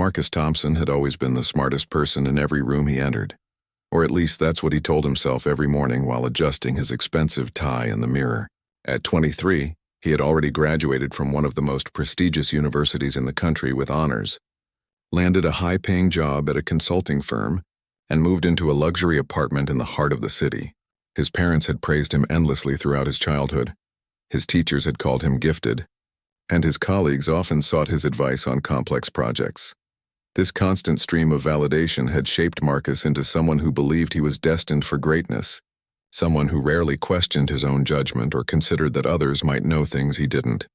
Marcus Thompson had always been the smartest person in every room he entered, or at least that's what he told himself every morning while adjusting his expensive tie in the mirror. At 23, he had already graduated from one of the most prestigious universities in the country with honors, landed a high-paying job at a consulting firm, and moved into a luxury apartment in the heart of the city. His parents had praised him endlessly throughout his childhood. His teachers had called him gifted, and his colleagues often sought his advice on complex projects. This constant stream of validation had shaped Marcus into someone who believed he was destined for greatness, someone who rarely questioned his own judgment or considered that others might know things he didn't.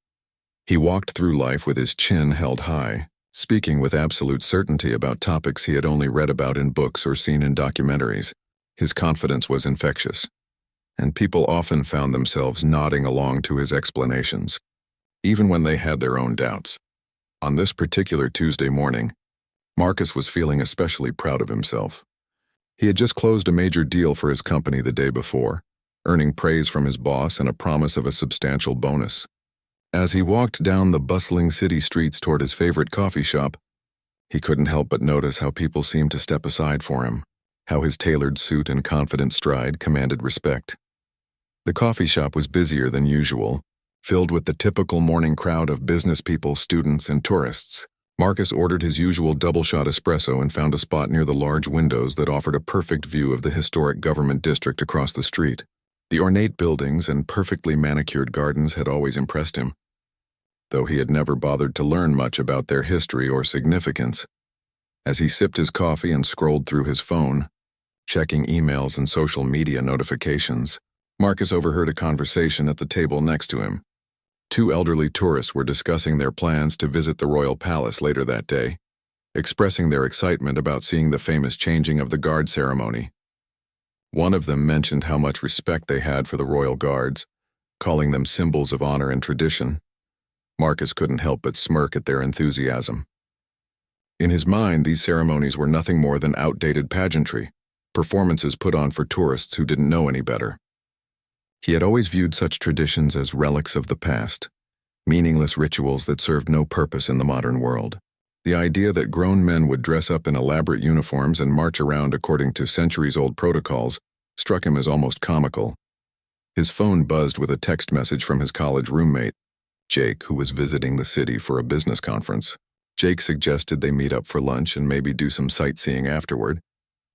He walked through life with his chin held high, speaking with absolute certainty about topics he had only read about in books or seen in documentaries. His confidence was infectious, and people often found themselves nodding along to his explanations, even when they had their own doubts. On this particular Tuesday morning, Marcus was feeling especially proud of himself. He had just closed a major deal for his company the day before, earning praise from his boss and a promise of a substantial bonus. As he walked down the bustling city streets toward his favorite coffee shop, he couldn't help but notice how people seemed to step aside for him, how his tailored suit and confident stride commanded respect. The coffee shop was busier than usual, filled with the typical morning crowd of business people, students, and tourists. Marcus ordered his usual double-shot espresso and found a spot near the large windows that offered a perfect view of the historic government district across the street. The ornate buildings and perfectly manicured gardens had always impressed him, though he had never bothered to learn much about their history or significance. As he sipped his coffee and scrolled through his phone, checking emails and social media notifications, Marcus overheard a conversation at the table next to him. Two elderly tourists were discussing their plans to visit the royal palace later that day, expressing their excitement about seeing the famous changing of the guard ceremony. One of them mentioned how much respect they had for the royal guards, calling them symbols of honor and tradition. Marcus couldn't help but smirk at their enthusiasm. In his mind, these ceremonies were nothing more than outdated pageantry, performances put on for tourists who didn't know any better. He had always viewed such traditions as relics of the past, meaningless rituals that served no purpose in the modern world. The idea that grown men would dress up in elaborate uniforms and march around according to centuries-old protocols struck him as almost comical. His phone buzzed with a text message from his college roommate, Jake, who was visiting the city for a business conference. Jake suggested they meet up for lunch and maybe do some sightseeing afterward,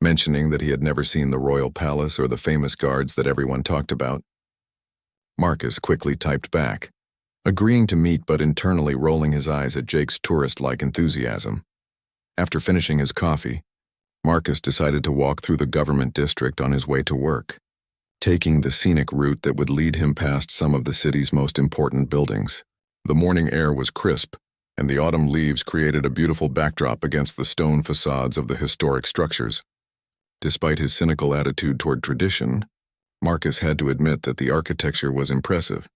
mentioning that he had never seen the royal palace or the famous guards that everyone talked about. Marcus quickly typed back, agreeing to meet but internally rolling his eyes at Jake's tourist-like enthusiasm. After finishing his coffee, Marcus decided to walk through the government district on his way to work, taking the scenic route that would lead him past some of the city's most important buildings. The morning air was crisp, and the autumn leaves created a beautiful backdrop against the stone facades of the historic structures. Despite his cynical attitude toward tradition, Marcus had to admit that the architecture was impressive,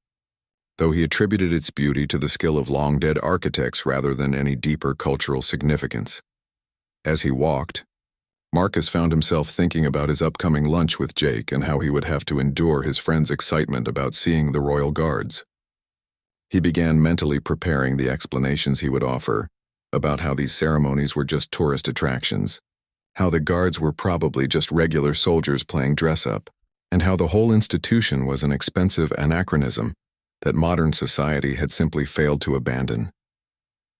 though he attributed its beauty to the skill of long-dead architects rather than any deeper cultural significance. As he walked, Marcus found himself thinking about his upcoming lunch with Jake and how he would have to endure his friend's excitement about seeing the royal guards. He began mentally preparing the explanations he would offer about how these ceremonies were just tourist attractions, how the guards were probably just regular soldiers playing dress-up, and how the whole institution was an expensive anachronism that modern society had simply failed to abandon.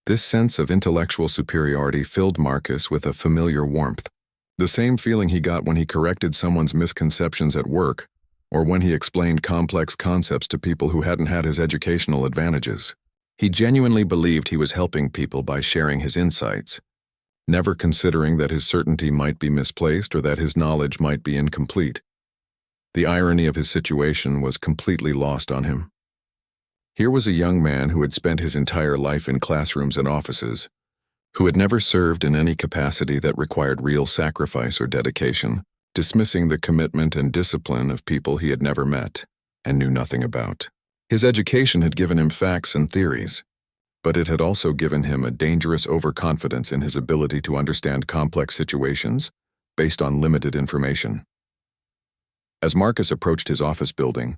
This sense of intellectual superiority filled Marcus with a familiar warmth, the same feeling he got when he corrected someone's misconceptions at work, or when he explained complex concepts to people who hadn't had his educational advantages. He genuinely believed he was helping people by sharing his insights, never considering that his certainty might be misplaced or that his knowledge might be incomplete. The irony of his situation was completely lost on him. Here was a young man who had spent his entire life in classrooms and offices, who had never served in any capacity that required real sacrifice or dedication, dismissing the commitment and discipline of people he had never met and knew nothing about. His education had given him facts and theories, but it had also given him a dangerous overconfidence in his ability to understand complex situations based on limited information. As Marcus approached his office building,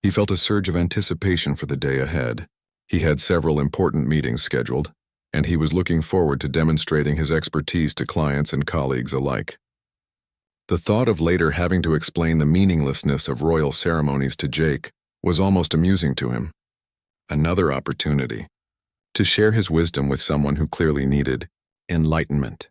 he felt a surge of anticipation for the day ahead. He had several important meetings scheduled, and he was looking forward to demonstrating his expertise to clients and colleagues alike. The thought of later having to explain the meaninglessness of royal ceremonies to Jake was almost amusing to him. Another opportunity to share his wisdom with someone who clearly needed enlightenment.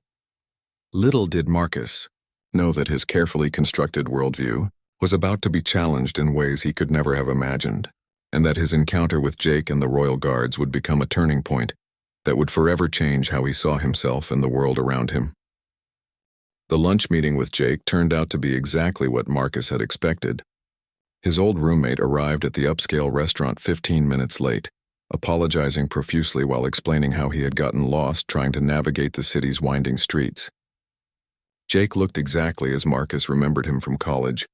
Little did Marcus know that his carefully constructed worldview was about to be challenged in ways he could never have imagined, and that his encounter with Jake and the royal guards would become a turning point that would forever change how he saw himself and the world around him. The lunch meeting with Jake turned out to be exactly what Marcus had expected. His old roommate arrived at the upscale restaurant 15 minutes late, apologizing profusely while explaining how he had gotten lost trying to navigate the city's winding streets. Jake looked exactly as Marcus remembered him from college,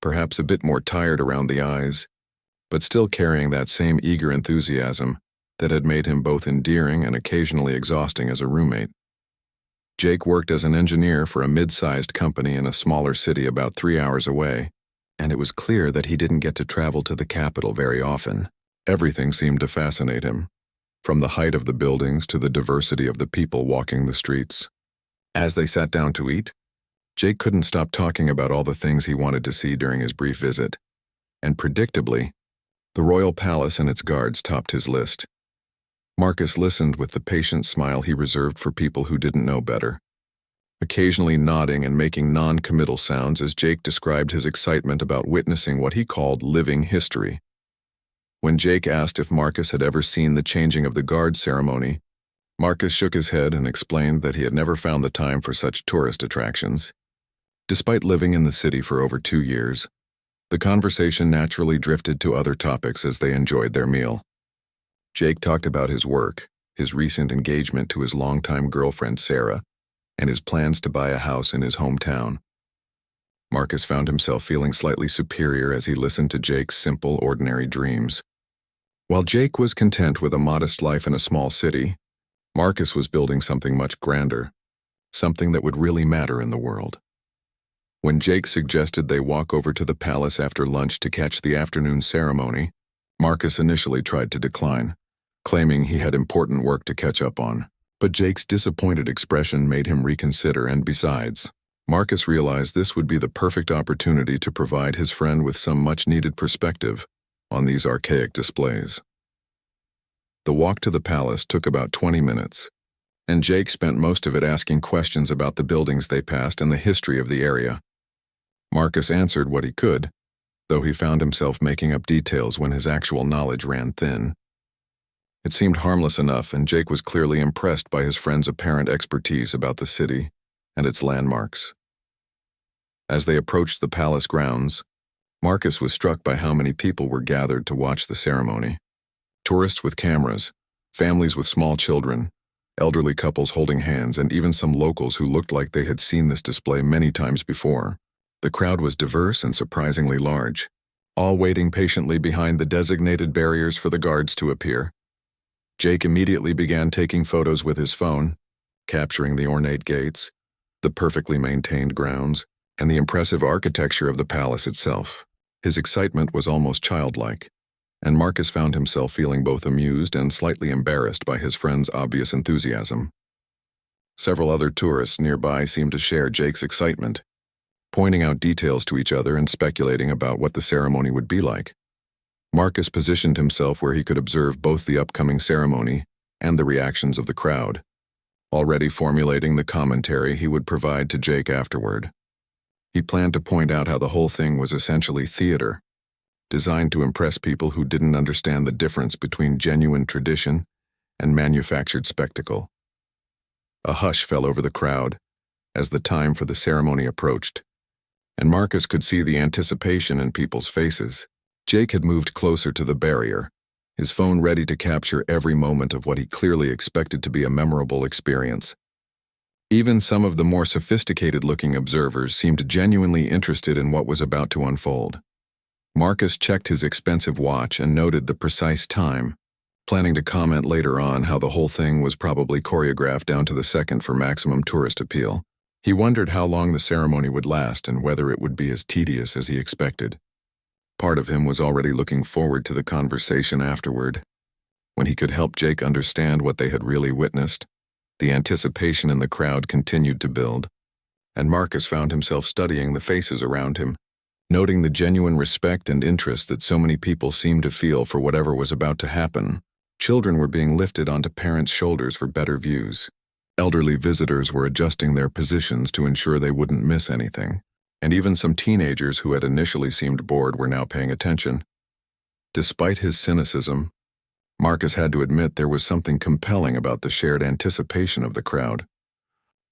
perhaps a bit more tired around the eyes, but still carrying that same eager enthusiasm that had made him both endearing and occasionally exhausting as a roommate. Jake worked as an engineer for a mid-sized company in a smaller city about 3 hours away, and it was clear that he didn't get to travel to the capital very often. Everything seemed to fascinate him, from the height of the buildings to the diversity of the people walking the streets. As they sat down to eat, Jake couldn't stop talking about all the things he wanted to see during his brief visit, and predictably, the royal palace and its guards topped his list. Marcus listened with the patient smile he reserved for people who didn't know better, occasionally nodding and making non-committal sounds as Jake described his excitement about witnessing what he called living history. When Jake asked if Marcus had ever seen the changing of the guard ceremony, Marcus shook his head and explained that he had never found the time for such tourist attractions. Despite living in the city for over 2 years, the conversation naturally drifted to other topics as they enjoyed their meal. Jake talked about his work, his recent engagement to his longtime girlfriend Sarah, and his plans to buy a house in his hometown. Marcus found himself feeling slightly superior as he listened to Jake's simple, ordinary dreams. While Jake was content with a modest life in a small city, Marcus was building something much grander, something that would really matter in the world. When Jake suggested they walk over to the palace after lunch to catch the afternoon ceremony, Marcus initially tried to decline, claiming he had important work to catch up on. But Jake's disappointed expression made him reconsider, and besides, Marcus realized this would be the perfect opportunity to provide his friend with some much-needed perspective on these archaic displays. The walk to the palace took about 20 minutes, and Jake spent most of it asking questions about the buildings they passed and the history of the area. Marcus answered what he could, though he found himself making up details when his actual knowledge ran thin. It seemed harmless enough, and Jake was clearly impressed by his friend's apparent expertise about the city and its landmarks. As they approached the palace grounds, Marcus was struck by how many people were gathered to watch the ceremony. Tourists with cameras, families with small children, elderly couples holding hands, and even some locals who looked like they had seen this display many times before. The crowd was diverse and surprisingly large, all waiting patiently behind the designated barriers for the guards to appear. Jake immediately began taking photos with his phone, capturing the ornate gates, the perfectly maintained grounds, and the impressive architecture of the palace itself. His excitement was almost childlike, and Marcus found himself feeling both amused and slightly embarrassed by his friend's obvious enthusiasm. Several other tourists nearby seemed to share Jake's excitement, pointing out details to each other and speculating about what the ceremony would be like. Marcus positioned himself where he could observe both the upcoming ceremony and the reactions of the crowd, already formulating the commentary he would provide to Jake afterward. He planned to point out how the whole thing was essentially theater, designed to impress people who didn't understand the difference between genuine tradition and manufactured spectacle. A hush fell over the crowd as the time for the ceremony approached, and Marcus could see the anticipation in people's faces. Jake had moved closer to the barrier, his phone ready to capture every moment of what he clearly expected to be a memorable experience. Even some of the more sophisticated-looking observers seemed genuinely interested in what was about to unfold. Marcus checked his expensive watch and noted the precise time, planning to comment later on how the whole thing was probably choreographed down to the second for maximum tourist appeal. He wondered how long the ceremony would last and whether it would be as tedious as he expected. Part of him was already looking forward to the conversation afterward. when he could help Jake understand what they had really witnessed, the anticipation in the crowd continued to build, and Marcus found himself studying the faces around him, noting the genuine respect and interest that so many people seemed to feel for whatever was about to happen. Children were being lifted onto parents' shoulders for better views. Elderly visitors were adjusting their positions to ensure they wouldn't miss anything, and even some teenagers who had initially seemed bored were now paying attention. Despite his cynicism, Marcus had to admit there was something compelling about the shared anticipation of the crowd.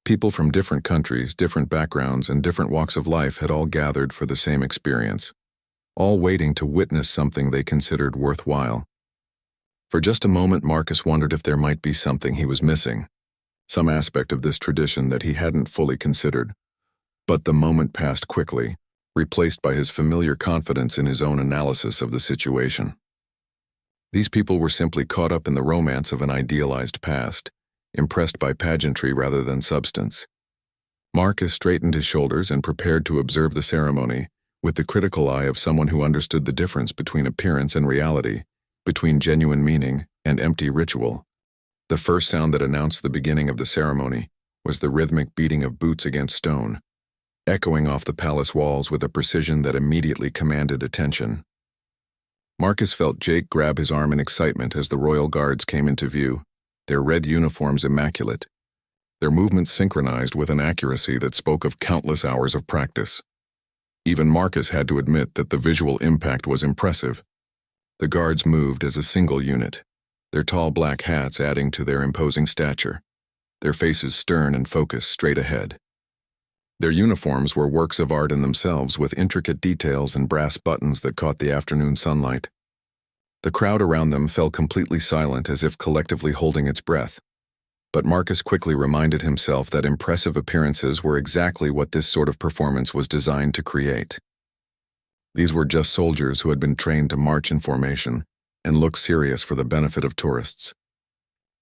People from different countries, different backgrounds, and different walks of life had all gathered for the same experience, all waiting to witness something they considered worthwhile. For just a moment, Marcus wondered if there might be something he was missing, some aspect of this tradition that he hadn't fully considered. But the moment passed quickly, replaced by his familiar confidence in his own analysis of the situation. These people were simply caught up in the romance of an idealized past, impressed by pageantry rather than substance. Marcus straightened his shoulders and prepared to observe the ceremony, with the critical eye of someone who understood the difference between appearance and reality, between genuine meaning and empty ritual. The first sound that announced the beginning of the ceremony was the rhythmic beating of boots against stone, echoing off the palace walls with a precision that immediately commanded attention. Marcus felt Jake grab his arm in excitement as the royal guards came into view, their red uniforms immaculate, their movements synchronized with an accuracy that spoke of countless hours of practice. Even Marcus had to admit that the visual impact was impressive. The guards moved as a single unit, their tall black hats adding to their imposing stature, their faces stern and focused straight ahead. Their uniforms were works of art in themselves, with intricate details and brass buttons that caught the afternoon sunlight. The crowd around them fell completely silent, as if collectively holding its breath. But Marcus quickly reminded himself that impressive appearances were exactly what this sort of performance was designed to create. These were just soldiers who had been trained to march in formation and look serious for the benefit of tourists.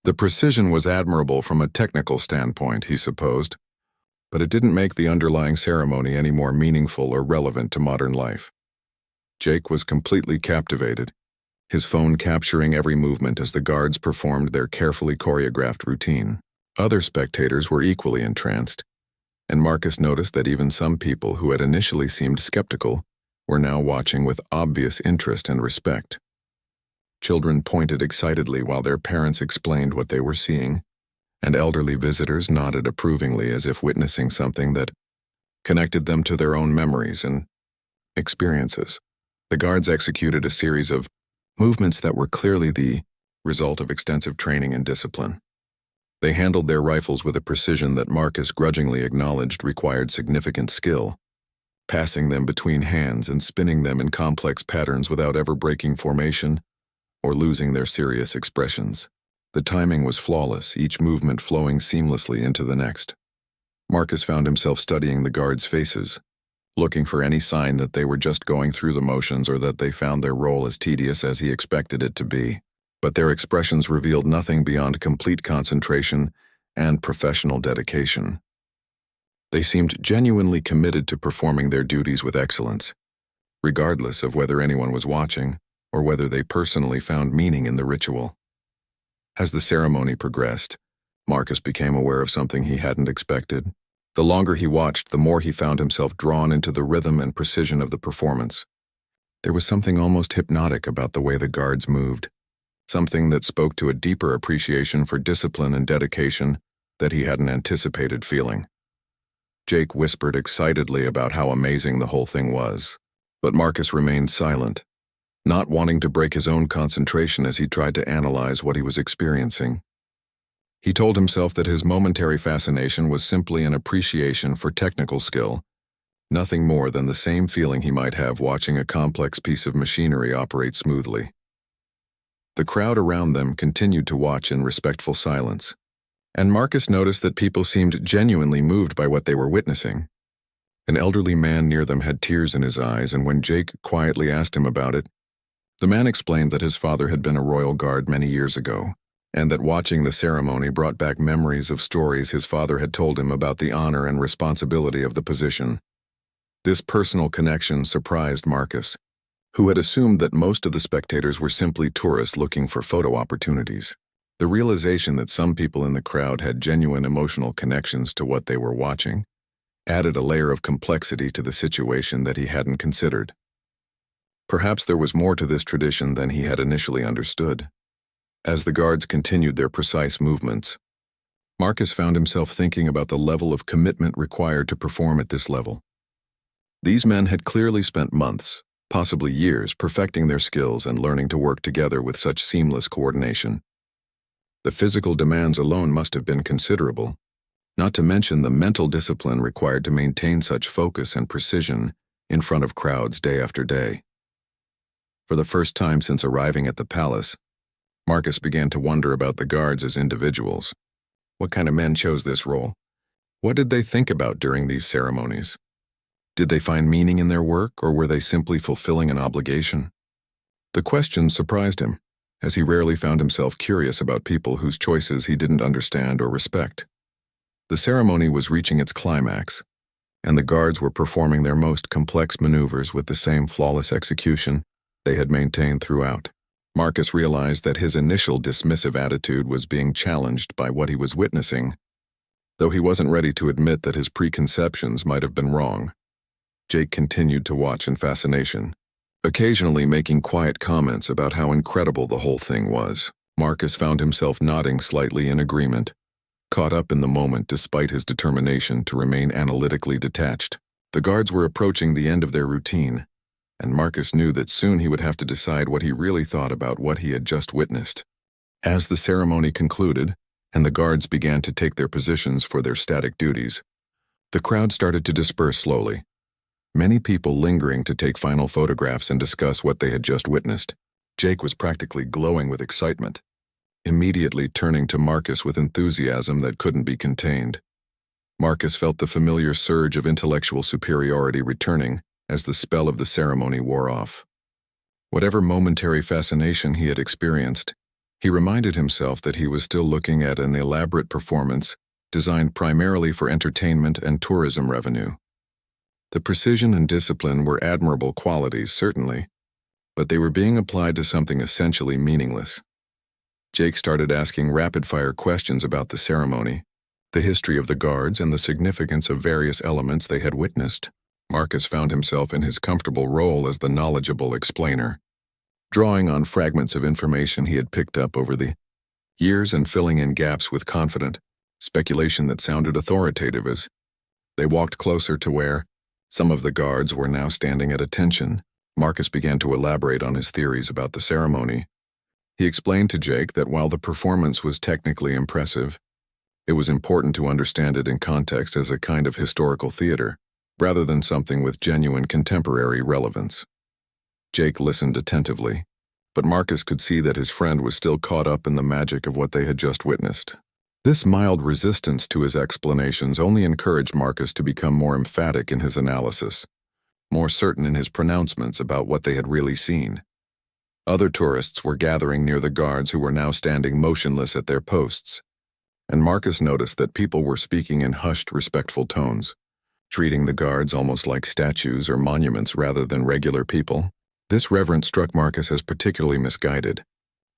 The precision was admirable from a technical standpoint, he supposed, but it didn't make the underlying ceremony any more meaningful or relevant to modern life. Jake was completely captivated, his phone capturing every movement as the guards performed their carefully choreographed routine. Other spectators were equally entranced, and Marcus noticed that even some people who had initially seemed skeptical were now watching with obvious interest and respect. Children pointed excitedly while their parents explained what they were seeing, and elderly visitors nodded approvingly as if witnessing something that connected them to their own memories and experiences. The guards executed a series of movements that were clearly the result of extensive training and discipline. They handled their rifles with a precision that Marcus grudgingly acknowledged required significant skill, passing them between hands and spinning them in complex patterns without ever breaking formation or losing their serious expressions. The timing was flawless, each movement flowing seamlessly into the next. Marcus found himself studying the guards' faces, looking for any sign that they were just going through the motions or that they found their role as tedious as he expected it to be. But their expressions revealed nothing beyond complete concentration and professional dedication. They seemed genuinely committed to performing their duties with excellence, regardless of whether anyone was watching or whether they personally found meaning in the ritual. As the ceremony progressed, Marcus became aware of something he hadn't expected. The longer he watched, the more he found himself drawn into the rhythm and precision of the performance. There was something almost hypnotic about the way the guards moved, something that spoke to a deeper appreciation for discipline and dedication that he hadn't anticipated feeling. Jake whispered excitedly about how amazing the whole thing was, but Marcus remained silent, not wanting to break his own concentration as he tried to analyze what he was experiencing. He told himself that his momentary fascination was simply an appreciation for technical skill, nothing more than the same feeling he might have watching a complex piece of machinery operate smoothly. The crowd around them continued to watch in respectful silence, and Marcus noticed that people seemed genuinely moved by what they were witnessing. An elderly man near them had tears in his eyes, and when Jake quietly asked him about it, the man explained that his father had been a royal guard many years ago, and that watching the ceremony brought back memories of stories his father had told him about the honor and responsibility of the position. This personal connection surprised Marcus, who had assumed that most of the spectators were simply tourists looking for photo opportunities. The realization that some people in the crowd had genuine emotional connections to what they were watching added a layer of complexity to the situation that he hadn't considered. Perhaps there was more to this tradition than he had initially understood. As the guards continued their precise movements, Marcus found himself thinking about the level of commitment required to perform at this level. These men had clearly spent months, possibly years, perfecting their skills and learning to work together with such seamless coordination. The physical demands alone must have been considerable, not to mention the mental discipline required to maintain such focus and precision in front of crowds day after day. For the first time since arriving at the palace, Marcus began to wonder about the guards as individuals. What kind of men chose this role? What did they think about during these ceremonies? Did they find meaning in their work, or were they simply fulfilling an obligation? The question surprised him, as he rarely found himself curious about people whose choices he didn't understand or respect. The ceremony was reaching its climax, and the guards were performing their most complex maneuvers with the same flawless execution they had maintained throughout. Marcus realized that his initial dismissive attitude was being challenged by what he was witnessing, though he wasn't ready to admit that his preconceptions might have been wrong. Jake continued to watch in fascination, occasionally making quiet comments about how incredible the whole thing was. Marcus found himself nodding slightly in agreement, caught up in the moment despite his determination to remain analytically detached. The guards were approaching the end of their routine, and Marcus knew that soon he would have to decide what he really thought about what he had just witnessed. As the ceremony concluded, and the guards began to take their positions for their static duties, the crowd started to disperse slowly, many people lingering to take final photographs and discuss what they had just witnessed. Jake was practically glowing with excitement, immediately turning to Marcus with enthusiasm that couldn't be contained. Marcus felt the familiar surge of intellectual superiority returning as the spell of the ceremony wore off. Whatever momentary fascination he had experienced, he reminded himself that he was still looking at an elaborate performance designed primarily for entertainment and tourism revenue. The precision and discipline were admirable qualities, certainly, but they were being applied to something essentially meaningless. Jake started asking rapid-fire questions about the ceremony, the history of the guards, and the significance of various elements they had witnessed. Marcus found himself in his comfortable role as the knowledgeable explainer, drawing on fragments of information he had picked up over the years and filling in gaps with confident speculation that sounded authoritative. As they walked closer to where some of the guards were now standing at attention, Marcus began to elaborate on his theories about the ceremony. He explained to Jake that while the performance was technically impressive, it was important to understand it in context as a kind of historical theater, rather than something with genuine contemporary relevance. Jake listened attentively, but Marcus could see that his friend was still caught up in the magic of what they had just witnessed. This mild resistance to his explanations only encouraged Marcus to become more emphatic in his analysis, more certain in his pronouncements about what they had really seen. Other tourists were gathering near the guards who were now standing motionless at their posts, and Marcus noticed that people were speaking in hushed, respectful tones, treating the guards almost like statues or monuments rather than regular people. This reverence struck Marcus as particularly misguided,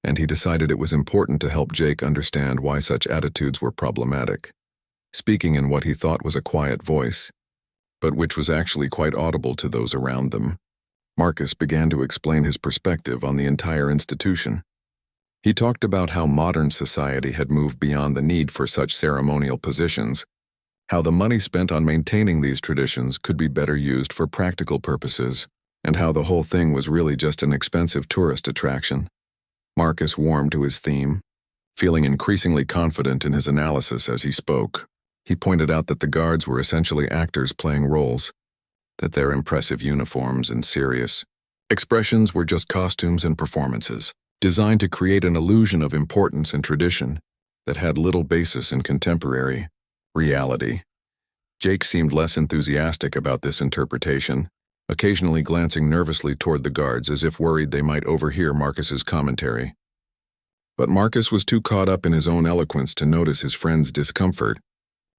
and he decided it was important to help Jake understand why such attitudes were problematic. Speaking in what he thought was a quiet voice, but which was actually quite audible to those around them, Marcus began to explain his perspective on the entire institution. He talked about how modern society had moved beyond the need for such ceremonial positions, how the money spent on maintaining these traditions could be better used for practical purposes, and how the whole thing was really just an expensive tourist attraction. Marcus warmed to his theme, feeling increasingly confident in his analysis as he spoke. He pointed out that the guards were essentially actors playing roles, that their impressive uniforms and serious expressions were just costumes and performances, designed to create an illusion of importance and tradition that had little basis in contemporary reality. Jake seemed less enthusiastic about this interpretation, occasionally glancing nervously toward the guards as if worried they might overhear Marcus's commentary. But Marcus was too caught up in his own eloquence to notice his friend's discomfort,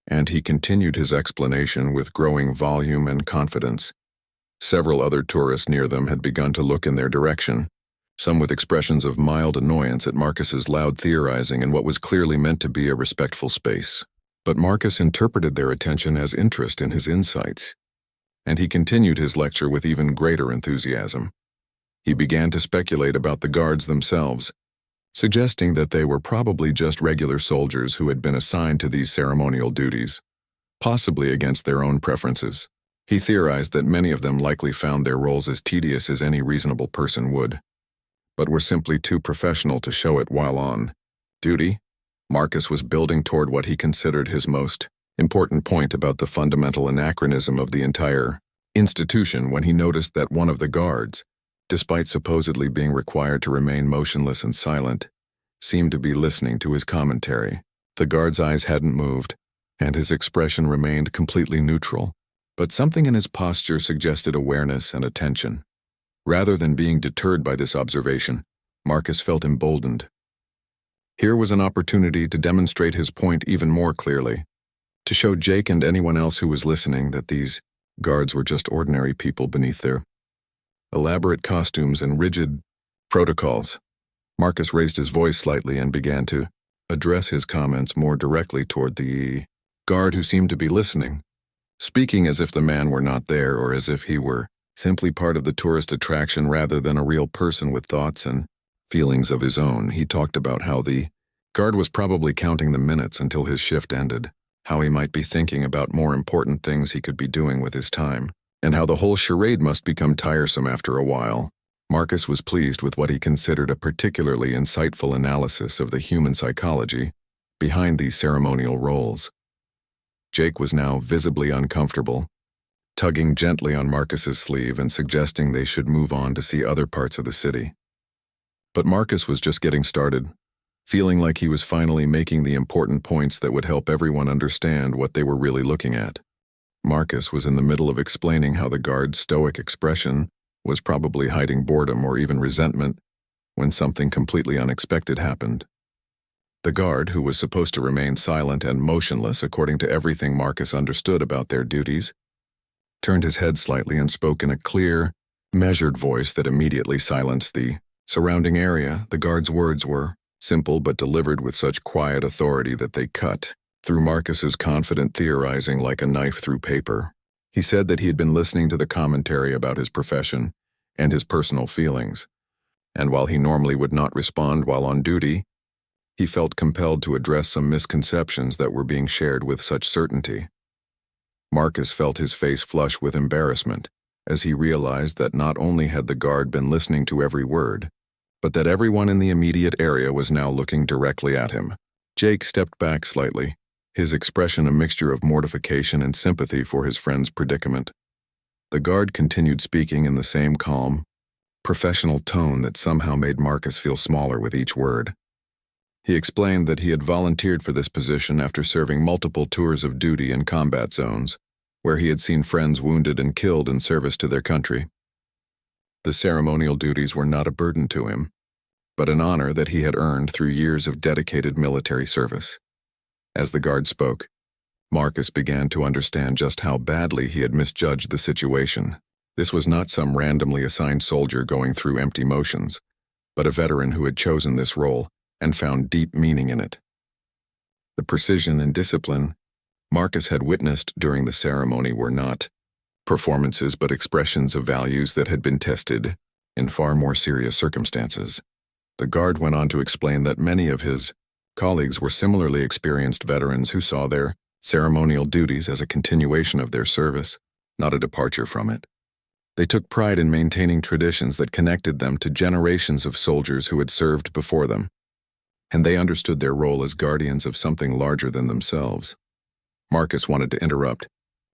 and he continued his explanation with growing volume and confidence. Several other tourists near them had begun to look in their direction, some with expressions of mild annoyance at Marcus's loud theorizing in what was clearly meant to be a respectful space. But Marcus interpreted their attention as interest in his insights, and he continued his lecture with even greater enthusiasm. He began to speculate about the guards themselves, suggesting that they were probably just regular soldiers who had been assigned to these ceremonial duties, possibly against their own preferences. He theorized that many of them likely found their roles as tedious as any reasonable person would, but were simply too professional to show it while on duty. Marcus was building toward what he considered his most important point about the fundamental anachronism of the entire institution when he noticed that one of the guards, despite supposedly being required to remain motionless and silent, seemed to be listening to his commentary. The guard's eyes hadn't moved, and his expression remained completely neutral, but something in his posture suggested awareness and attention. Rather than being deterred by this observation, Marcus felt emboldened. Here was an opportunity to demonstrate his point even more clearly, to show Jake and anyone else who was listening that these guards were just ordinary people beneath their elaborate costumes and rigid protocols. Marcus raised his voice slightly and began to address his comments more directly toward the guard who seemed to be listening, speaking as if the man were not there or as if he were simply part of the tourist attraction rather than a real person with thoughts and feelings of his own. He talked about how the guard was probably counting the minutes until his shift ended, how he might be thinking about more important things he could be doing with his time, and how the whole charade must become tiresome after a while. Marcus was pleased with what he considered a particularly insightful analysis of the human psychology behind these ceremonial roles. Jake was now visibly uncomfortable, tugging gently on Marcus's sleeve and suggesting they should move on to see other parts of the city. But Marcus was just getting started, feeling like he was finally making the important points that would help everyone understand what they were really looking at. Marcus was in the middle of explaining how the guard's stoic expression was probably hiding boredom or even resentment when something completely unexpected happened. The guard, who was supposed to remain silent and motionless according to everything Marcus understood about their duties, turned his head slightly and spoke in a clear, measured voice that immediately silenced the surrounding area. The guard's words were simple but delivered with such quiet authority that they cut through Marcus's confident theorizing like a knife through paper. He said that he had been listening to the commentary about his profession and his personal feelings, and while he normally would not respond while on duty, he felt compelled to address some misconceptions that were being shared with such certainty. Marcus felt his face flush with embarrassment as he realized that not only had the guard been listening to every word, but that everyone in the immediate area was now looking directly at him. Jake stepped back slightly, his expression a mixture of mortification and sympathy for his friend's predicament. The guard continued speaking in the same calm, professional tone that somehow made Marcus feel smaller with each word. He explained that he had volunteered for this position after serving multiple tours of duty in combat zones, where he had seen friends wounded and killed in service to their country. The ceremonial duties were not a burden to him, but an honor that he had earned through years of dedicated military service. As the guard spoke, Marcus began to understand just how badly he had misjudged the situation. This was not some randomly assigned soldier going through empty motions, but a veteran who had chosen this role and found deep meaning in it. The precision and discipline Marcus had witnessed during the ceremony were not performances but expressions of values that had been tested in far more serious circumstances. The guard went on to explain that many of his colleagues were similarly experienced veterans who saw their ceremonial duties as a continuation of their service, not a departure from it. They took pride in maintaining traditions that connected them to generations of soldiers who had served before them, and they understood their role as guardians of something larger than themselves. Marcus wanted to interrupt,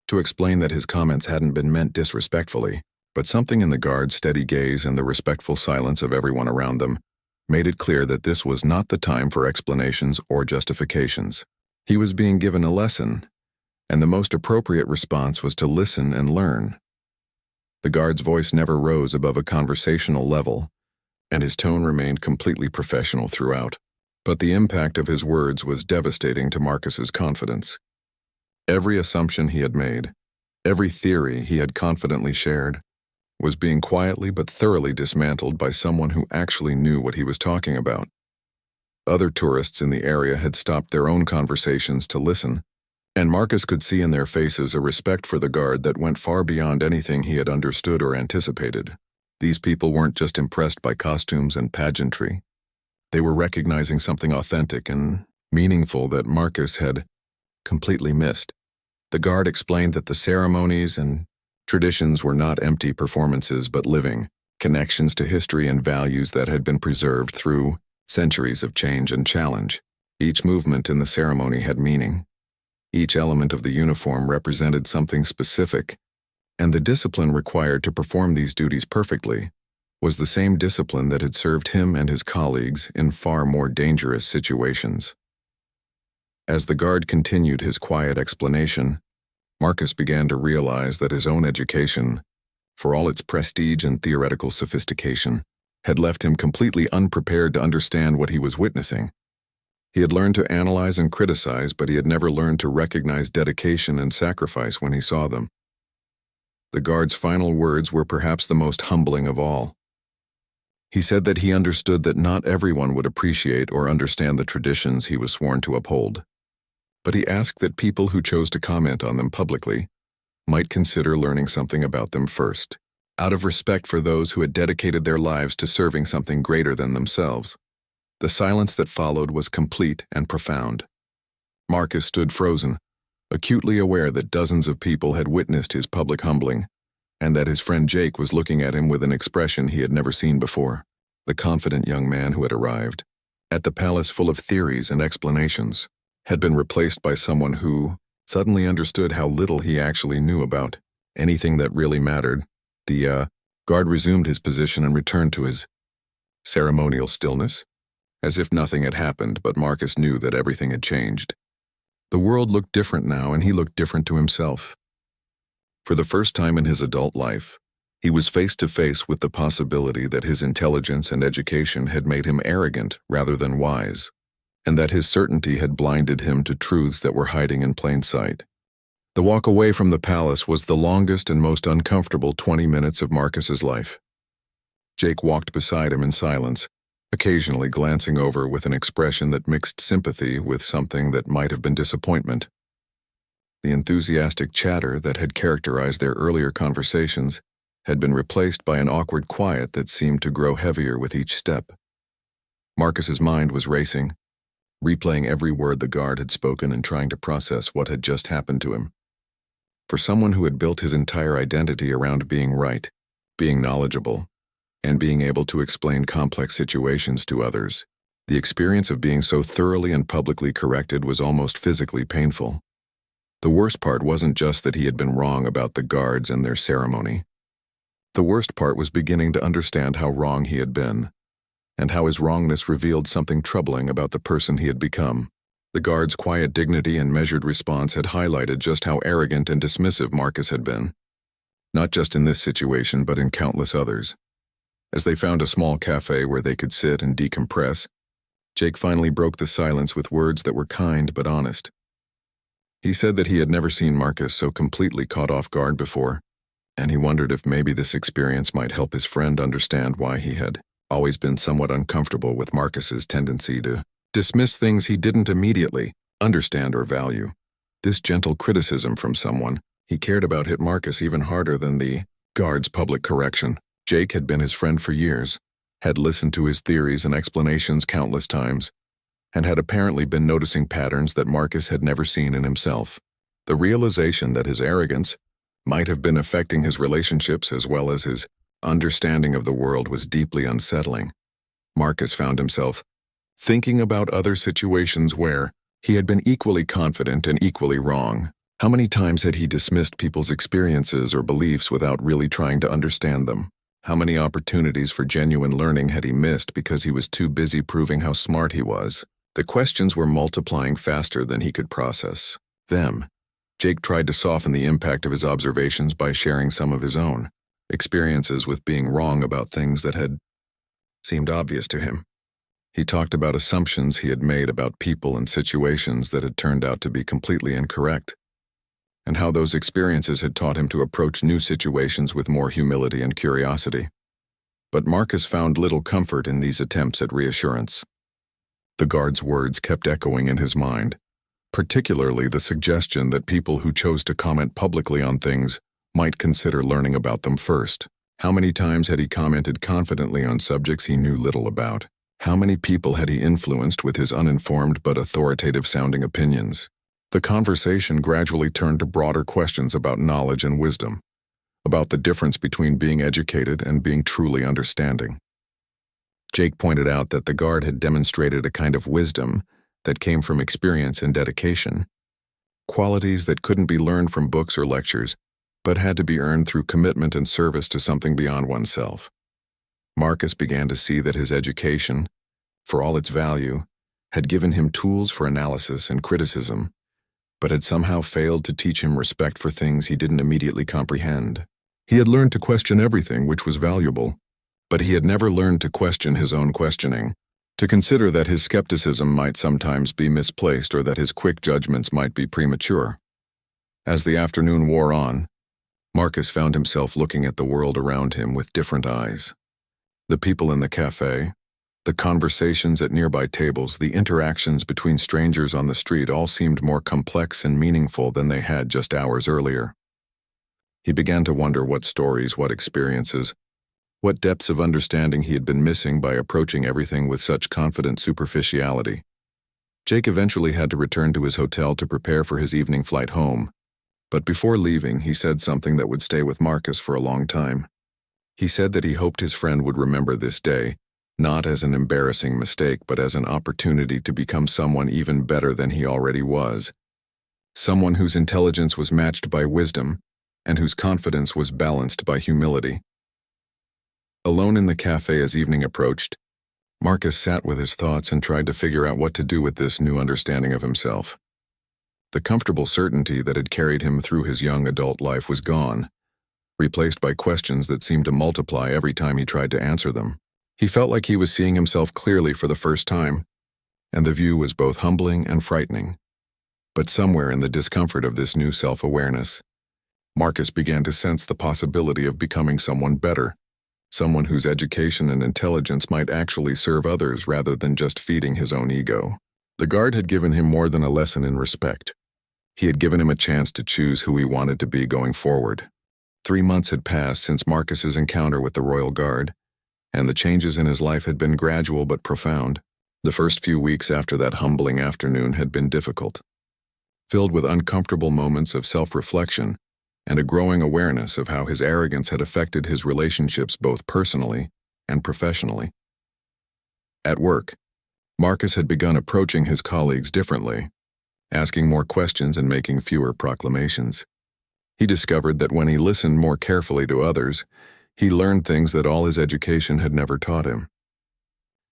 to explain that his comments hadn't been meant disrespectfully, but something in the guard's steady gaze and the respectful silence of everyone around them made it clear that this was not the time for explanations or justifications. He was being given a lesson, and the most appropriate response was to listen and learn. The guard's voice never rose above a conversational level, and his tone remained completely professional throughout. But the impact of his words was devastating to Marcus's confidence. Every assumption he had made, every theory he had confidently shared, was being quietly but thoroughly dismantled by someone who actually knew what he was talking about. Other tourists in the area had stopped their own conversations to listen, and Marcus could see in their faces a respect for the guard that went far beyond anything he had understood or anticipated. These people weren't just impressed by costumes and pageantry. They were recognizing something authentic and meaningful that Marcus had completely missed. The guard explained that the ceremonies and traditions were not empty performances but living connections to history and values that had been preserved through centuries of change and challenge. Each movement in the ceremony had meaning. Each element of the uniform represented something specific, and the discipline required to perform these duties perfectly was the same discipline that had served him and his colleagues in far more dangerous situations. As the guard continued his quiet explanation, Marcus began to realize that his own education, for all its prestige and theoretical sophistication, had left him completely unprepared to understand what he was witnessing. He had learned to analyze and criticize, but he had never learned to recognize dedication and sacrifice when he saw them. The guard's final words were perhaps the most humbling of all. He said that he understood that not everyone would appreciate or understand the traditions he was sworn to uphold, but he asked that people who chose to comment on them publicly might consider learning something about them first, out of respect for those who had dedicated their lives to serving something greater than themselves. The silence that followed was complete and profound. Marcus stood frozen, acutely aware that dozens of people had witnessed his public humbling, and that his friend Jake was looking at him with an expression he had never seen before. The confident young man who had arrived at the palace full of theories and explanations had been replaced by someone who suddenly understood how little he actually knew about anything that really mattered. The guard resumed his position and returned to his ceremonial stillness, as if nothing had happened, but Marcus knew that everything had changed. The world looked different now, and he looked different to himself. For the first time in his adult life, he was face to face with the possibility that his intelligence and education had made him arrogant rather than wise, and that his certainty had blinded him to truths that were hiding in plain sight. The walk away from the palace was the longest and most uncomfortable 20 minutes of Marcus's life. Jake walked beside him in silence, occasionally glancing over with an expression that mixed sympathy with something that might have been disappointment. The enthusiastic chatter that had characterized their earlier conversations had been replaced by an awkward quiet that seemed to grow heavier with each step. Marcus's mind was racing, replaying every word the guard had spoken and trying to process what had just happened to him. For someone who had built his entire identity around being right, being knowledgeable, and being able to explain complex situations to others, the experience of being so thoroughly and publicly corrected was almost physically painful. The worst part wasn't just that he had been wrong about the guards and their ceremony. The worst part was beginning to understand how wrong he had been, and how his wrongness revealed something troubling about the person he had become. The guard's quiet dignity and measured response had highlighted just how arrogant and dismissive Marcus had been, not just in this situation but in countless others. As they found a small cafe where they could sit and decompress, Jake finally broke the silence with words that were kind but honest. He said that he had never seen Marcus so completely caught off guard before, and he wondered if maybe this experience might help his friend understand why he had always been somewhat uncomfortable with Marcus's tendency to dismiss things he didn't immediately understand or value. This gentle criticism from someone he cared about hit Marcus even harder than the guard's public correction. Jake had been his friend for years, had listened to his theories and explanations countless times, and had apparently been noticing patterns that Marcus had never seen in himself. The realization that his arrogance might have been affecting his relationships as well as his understanding of the world was deeply unsettling. Marcus found himself thinking about other situations where he had been equally confident and equally wrong. How many times had he dismissed people's experiences or beliefs without really trying to understand them? How many opportunities for genuine learning had he missed because he was too busy proving how smart he was? The questions were multiplying faster than he could process them. Jake tried to soften the impact of his observations by sharing some of his own experiences with being wrong about things that had seemed obvious to him. He talked about assumptions he had made about people and situations that had turned out to be completely incorrect. and how those experiences had taught him to approach new situations with more humility and curiosity. But Marcus found little comfort in these attempts at reassurance. The guard's words kept echoing in his mind, particularly the suggestion that people who chose to comment publicly on things might consider learning about them first. How many times had he commented confidently on subjects he knew little about? How many people had he influenced with his uninformed but authoritative-sounding opinions? The conversation gradually turned to broader questions about knowledge and wisdom, about the difference between being educated and being truly understanding. Jake pointed out that the guard had demonstrated a kind of wisdom that came from experience and dedication, qualities that couldn't be learned from books or lectures, but had to be earned through commitment and service to something beyond oneself. Marcus began to see that his education, for all its value, had given him tools for analysis and criticism, but had somehow failed to teach him respect for things he didn't immediately comprehend. He had learned to question everything which was valuable, but he had never learned to question his own questioning, to consider that his skepticism might sometimes be misplaced or that his quick judgments might be premature. As the afternoon wore on, Marcus found himself looking at the world around him with different eyes. The people in the cafe, the conversations at nearby tables, the interactions between strangers on the street all seemed more complex and meaningful than they had just hours earlier. He began to wonder what stories, what experiences, what depths of understanding he had been missing by approaching everything with such confident superficiality. Jake eventually had to return to his hotel to prepare for his evening flight home, but before leaving, he said something that would stay with Marcus for a long time. He said that he hoped his friend would remember this day, not as an embarrassing mistake, but as an opportunity to become someone even better than he already was. Someone whose intelligence was matched by wisdom, and whose confidence was balanced by humility. Alone in the cafe as evening approached, Marcus sat with his thoughts and tried to figure out what to do with this new understanding of himself. The comfortable certainty that had carried him through his young adult life was gone, replaced by questions that seemed to multiply every time he tried to answer them. He felt like he was seeing himself clearly for the first time, and the view was both humbling and frightening. But somewhere in the discomfort of this new self-awareness, Marcus began to sense the possibility of becoming someone better, someone whose education and intelligence might actually serve others rather than just feeding his own ego. The guard had given him more than a lesson in respect. He had given him a chance to choose who he wanted to be going forward. 3 months had passed since Marcus's encounter with the Royal Guard, and the changes in his life had been gradual but profound. The first few weeks after that humbling afternoon had been difficult, filled with uncomfortable moments of self-reflection and a growing awareness of how his arrogance had affected his relationships both personally and professionally. At work, Marcus had begun approaching his colleagues differently, asking more questions and making fewer proclamations. He discovered that when he listened more carefully to others, he learned things that all his education had never taught him.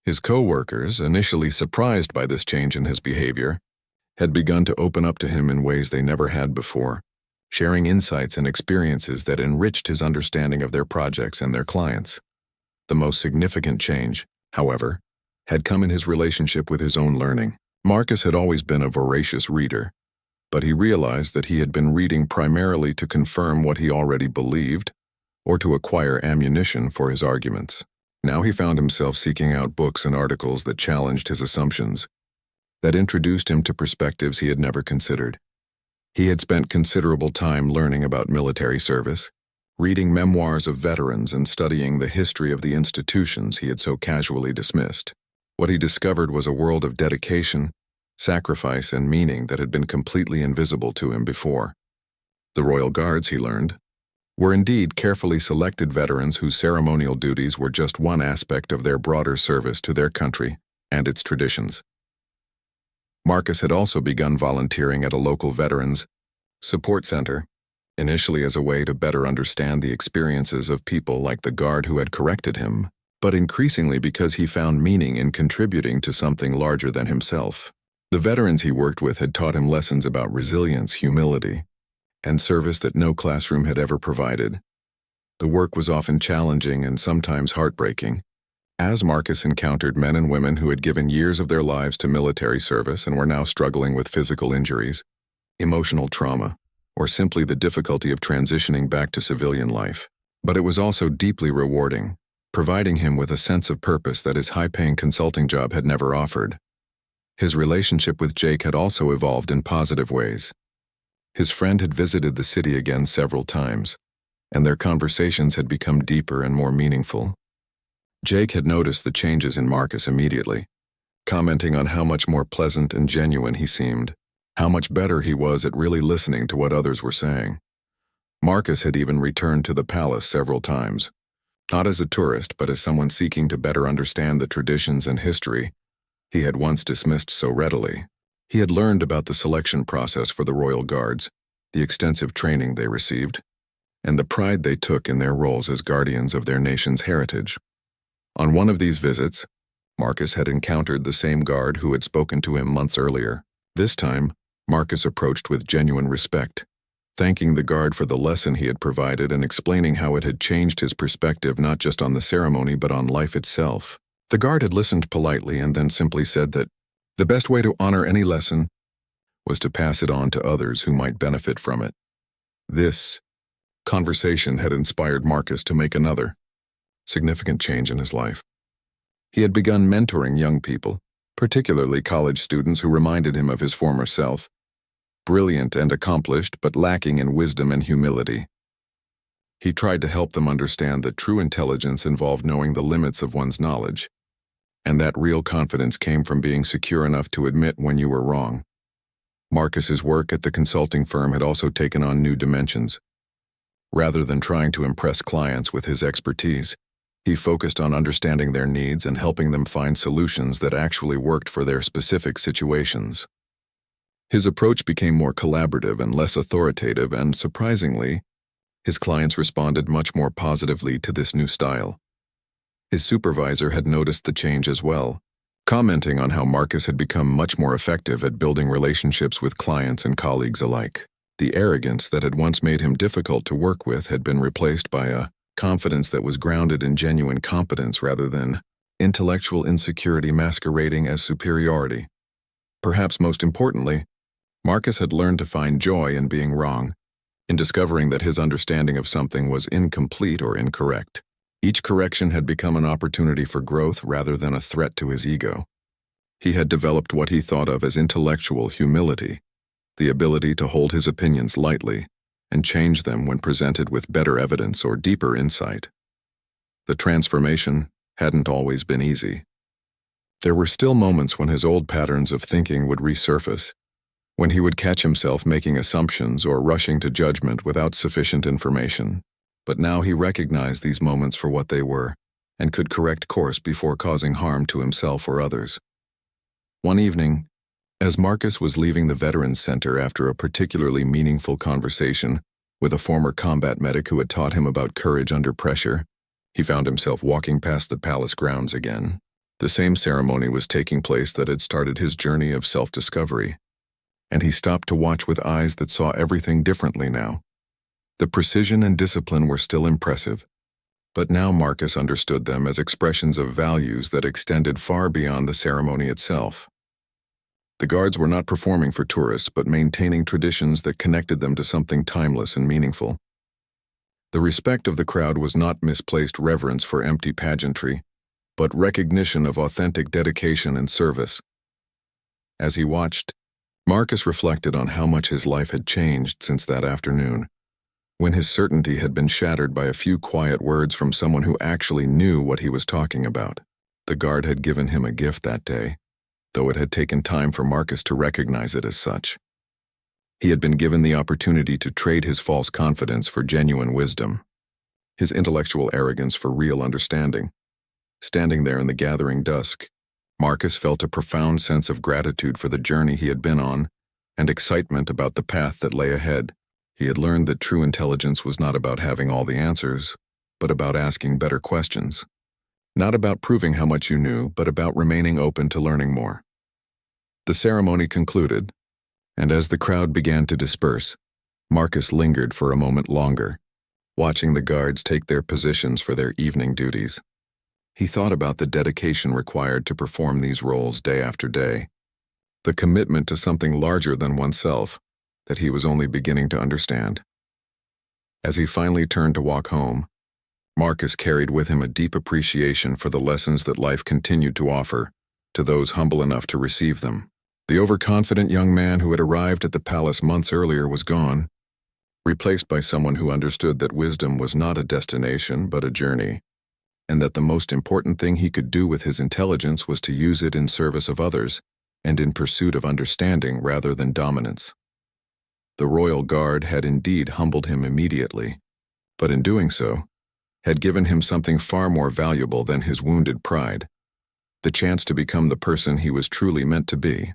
His co-workers, initially surprised by this change in his behavior, had begun to open up to him in ways they never had before, sharing insights and experiences that enriched his understanding of their projects and their clients. The most significant change, however, had come in his relationship with his own learning. Marcus had always been a voracious reader, but he realized that he had been reading primarily to confirm what he already believed or to acquire ammunition for his arguments. Now he found himself seeking out books and articles that challenged his assumptions, that introduced him to perspectives he had never considered. He had spent considerable time learning about military service, reading memoirs of veterans and studying the history of the institutions he had so casually dismissed. What he discovered was a world of dedication, sacrifice, and meaning that had been completely invisible to him before. The Royal Guards, he learned, were indeed carefully selected veterans whose ceremonial duties were just one aspect of their broader service to their country and its traditions. Marcus had also begun volunteering at a local veterans support center, initially as a way to better understand the experiences of people like the guard who had corrected him, but increasingly because he found meaning in contributing to something larger than himself. The veterans he worked with had taught him lessons about resilience, humility, and service that no classroom had ever provided. The work was often challenging and sometimes heartbreaking, as Marcus encountered men and women who had given years of their lives to military service and were now struggling with physical injuries, emotional trauma, or simply the difficulty of transitioning back to civilian life. But it was also deeply rewarding, providing him with a sense of purpose that his high-paying consulting job had never offered. His relationship with Jake had also evolved in positive ways. His friend had visited the city again several times, and their conversations had become deeper and more meaningful. Jake had noticed the changes in Marcus immediately, commenting on how much more pleasant and genuine he seemed, how much better he was at really listening to what others were saying. Marcus had even returned to the palace several times, not as a tourist but as someone seeking to better understand the traditions and history he had once dismissed so readily. He had learned about the selection process for the royal guards, the extensive training they received, and the pride they took in their roles as guardians of their nation's heritage. On one of these visits, Marcus had encountered the same guard who had spoken to him months earlier. This time, Marcus approached with genuine respect, thanking the guard for the lesson he had provided and explaining how it had changed his perspective not just on the ceremony but on life itself. The guard had listened politely and then simply said that the best way to honor any lesson was to pass it on to others who might benefit from it. This conversation had inspired Marcus to make another significant change in his life. He had begun mentoring young people, particularly college students who reminded him of his former self, brilliant and accomplished but lacking in wisdom and humility. He tried to help them understand that true intelligence involved knowing the limits of one's knowledge, and that real confidence came from being secure enough to admit when you were wrong. Marcus's work at the consulting firm had also taken on new dimensions. Rather than trying to impress clients with his expertise, he focused on understanding their needs and helping them find solutions that actually worked for their specific situations. His approach became more collaborative and less authoritative, and surprisingly, his clients responded much more positively to this new style. His supervisor had noticed the change as well, commenting on how Marcus had become much more effective at building relationships with clients and colleagues alike. The arrogance that had once made him difficult to work with had been replaced by a confidence that was grounded in genuine competence rather than intellectual insecurity masquerading as superiority. Perhaps most importantly, Marcus had learned to find joy in being wrong, in discovering that his understanding of something was incomplete or incorrect. Each correction had become an opportunity for growth rather than a threat to his ego. He had developed what he thought of as intellectual humility, the ability to hold his opinions lightly and change them when presented with better evidence or deeper insight. The transformation hadn't always been easy. There were still moments when his old patterns of thinking would resurface, when he would catch himself making assumptions or rushing to judgment without sufficient information. But now he recognized these moments for what they were and could correct course before causing harm to himself or others. One evening, as Marcus was leaving the Veterans Center after a particularly meaningful conversation with a former combat medic who had taught him about courage under pressure, he found himself walking past the palace grounds again. The same ceremony was taking place that had started his journey of self-discovery, and he stopped to watch with eyes that saw everything differently now. The precision and discipline were still impressive, but now Marcus understood them as expressions of values that extended far beyond the ceremony itself. The guards were not performing for tourists but maintaining traditions that connected them to something timeless and meaningful. The respect of the crowd was not misplaced reverence for empty pageantry, but recognition of authentic dedication and service. As he watched, Marcus reflected on how much his life had changed since that afternoon, when his certainty had been shattered by a few quiet words from someone who actually knew what he was talking about. The guard had given him a gift that day, though it had taken time for Marcus to recognize it as such. He had been given the opportunity to trade his false confidence for genuine wisdom, his intellectual arrogance for real understanding. Standing there in the gathering dusk, Marcus felt a profound sense of gratitude for the journey he had been on and excitement about the path that lay ahead. He had learned that true intelligence was not about having all the answers, but about asking better questions. Not about proving how much you knew, but about remaining open to learning more. The ceremony concluded, and as the crowd began to disperse, Marcus lingered for a moment longer, watching the guards take their positions for their evening duties. He thought about the dedication required to perform these roles day after day, the commitment to something larger than oneself, that he was only beginning to understand. As he finally turned to walk home, Marcus carried with him a deep appreciation for the lessons that life continued to offer to those humble enough to receive them. The overconfident young man who had arrived at the palace months earlier was gone, replaced by someone who understood that wisdom was not a destination but a journey, and that the most important thing he could do with his intelligence was to use it in service of others and in pursuit of understanding rather than dominance. The royal guard had indeed humbled him immediately, but in doing so, had given him something far more valuable than his wounded pride, the chance to become the person he was truly meant to be.